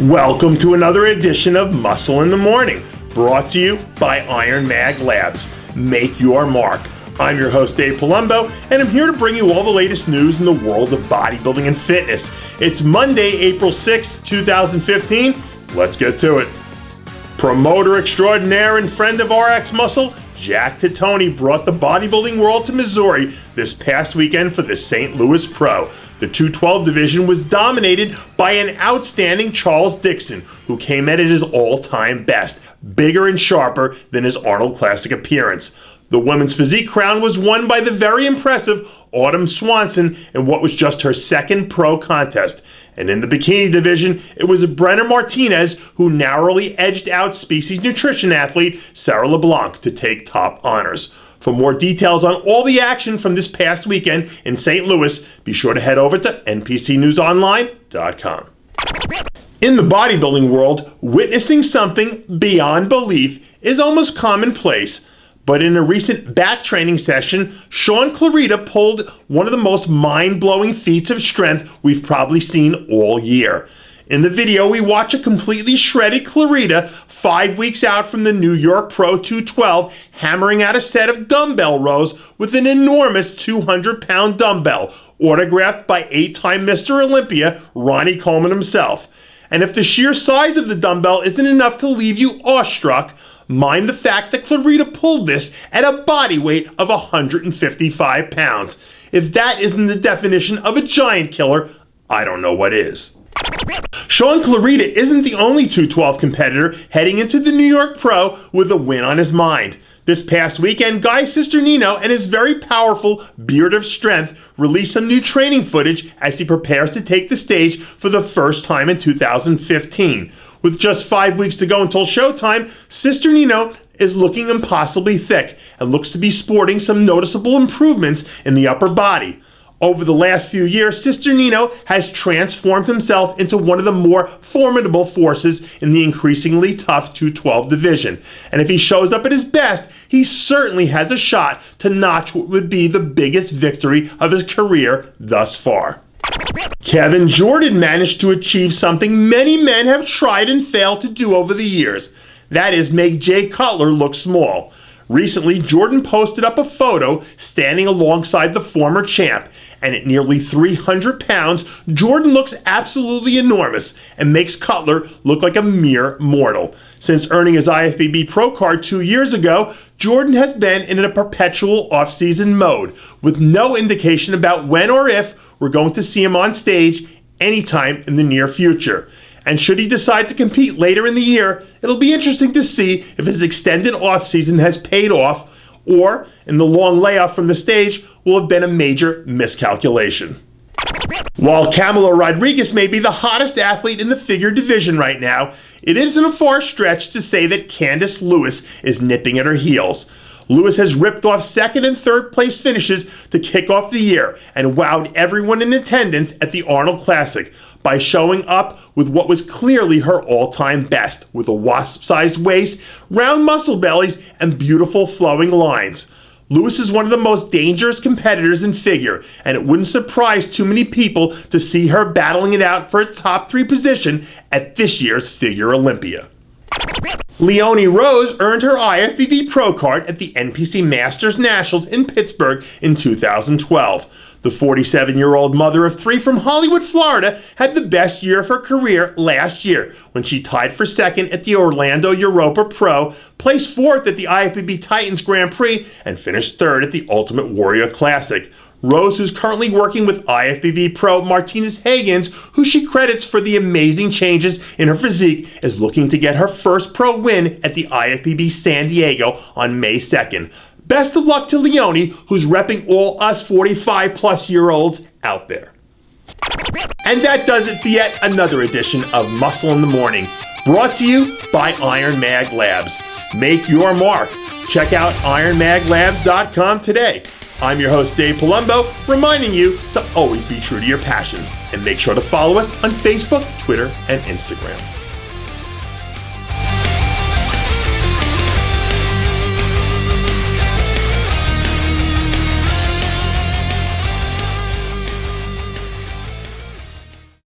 Welcome to another edition of Muscle in the Morning, brought to you by Iron Mag Labs. Make your mark. I'm your host, Dave Palumbo, and I'm here to bring you all the latest news in the world of bodybuilding and fitness. It's Monday, April 6th, 2015. Let's get to it. Promoter extraordinaire and friend of RX Muscle, Jack Tittoni brought the bodybuilding world to Missouri this past weekend for the St. Louis Pro. The 212 division was dominated by an outstanding Charles Dixon, who came at it his all-time best, bigger and sharper than his Arnold Classic appearance. The women's physique crown was won by the very impressive Autumn Swanson in what was just her second pro contest. And in the bikini division, it was Brenna Martinez who narrowly edged out species nutrition athlete Sarah LeBlanc to take top honors. For more details on all the action from this past weekend in St. Louis, be sure to head over to npcnewsonline.com. In the bodybuilding world, witnessing something beyond belief is almost commonplace. But in a recent back training session, Sean Clarita pulled one of the most mind-blowing feats of strength we've probably seen all year. In the video, we watch a completely shredded Clarita 5 weeks out from the New York Pro 212 hammering out a set of dumbbell rows with an enormous 200-pound dumbbell, autographed by 8-time Mr. Olympia, Ronnie Coleman himself. And if the sheer size of the dumbbell isn't enough to leave you awestruck, mind the fact that Clarita pulled this at a body weight of 155 pounds. If that isn't the definition of a giant killer, I don't know what is. Sean Clarita isn't the only 212 competitor heading into the New York Pro with a win on his mind. This past weekend, Guy Cisternino and his very powerful Beard of Strength released some new training footage as he prepares to take the stage for the first time in 2015. With just 5 weeks to go until showtime, Cisternino is looking impossibly thick and looks to be sporting some noticeable improvements in the upper body. Over the last few years, Cisternino has transformed himself into one of the more formidable forces in the increasingly tough 212 division. And if he shows up at his best, he certainly has a shot to notch what would be the biggest victory of his career thus far. Kevin Jordan managed to achieve something many men have tried and failed to do over the years. That is, make Jay Cutler look small. Recently, Jordan posted up a photo standing alongside the former champ, and at nearly 300 pounds, Jordan looks absolutely enormous and makes Cutler look like a mere mortal. Since earning his IFBB Pro card 2 years ago, Jordan has been in a perpetual off-season mode, with no indication about when or if we're going to see him on stage anytime in the near future. And should he decide to compete later in the year, it'll be interesting to see if his extended offseason has paid off, or in the long layoff from the stage will have been a major miscalculation. While Camilo Rodriguez may be the hottest athlete in the figure division right now, it isn't a far stretch to say that Candace Lewis is nipping at her heels. Lewis has ripped off second and third place finishes to kick off the year and wowed everyone in attendance at the Arnold Classic by showing up with what was clearly her all-time best, with a wasp-sized waist, round muscle bellies, and beautiful flowing lines. Lewis is one of the most dangerous competitors in figure, and it wouldn't surprise too many people to see her battling it out for a top 3 position at this year's Figure Olympia. Leonie Rose earned her IFBB Pro card at the NPC Masters Nationals in Pittsburgh in 2012. The 47-year-old mother of 3 from Hollywood, Florida, had the best year of her career last year when she tied for second at the Orlando Europa Pro, placed 4th at the IFBB Titans Grand Prix, and finished 3rd at the Ultimate Warrior Classic. Rose, who's currently working with IFBB Pro Martinez Hagans, who she credits for the amazing changes in her physique, is looking to get her first pro win at the IFBB San Diego on May 2nd. Best of luck to Leonie, who's repping all us 45-plus-year-olds out there. And that does it for yet another edition of Muscle in the Morning, brought to you by Iron Mag Labs. Make your mark. Check out ironmaglabs.com today. I'm your host, Dave Palumbo, reminding you to always be true to your passions, and make sure to follow us on Facebook, Twitter, and Instagram.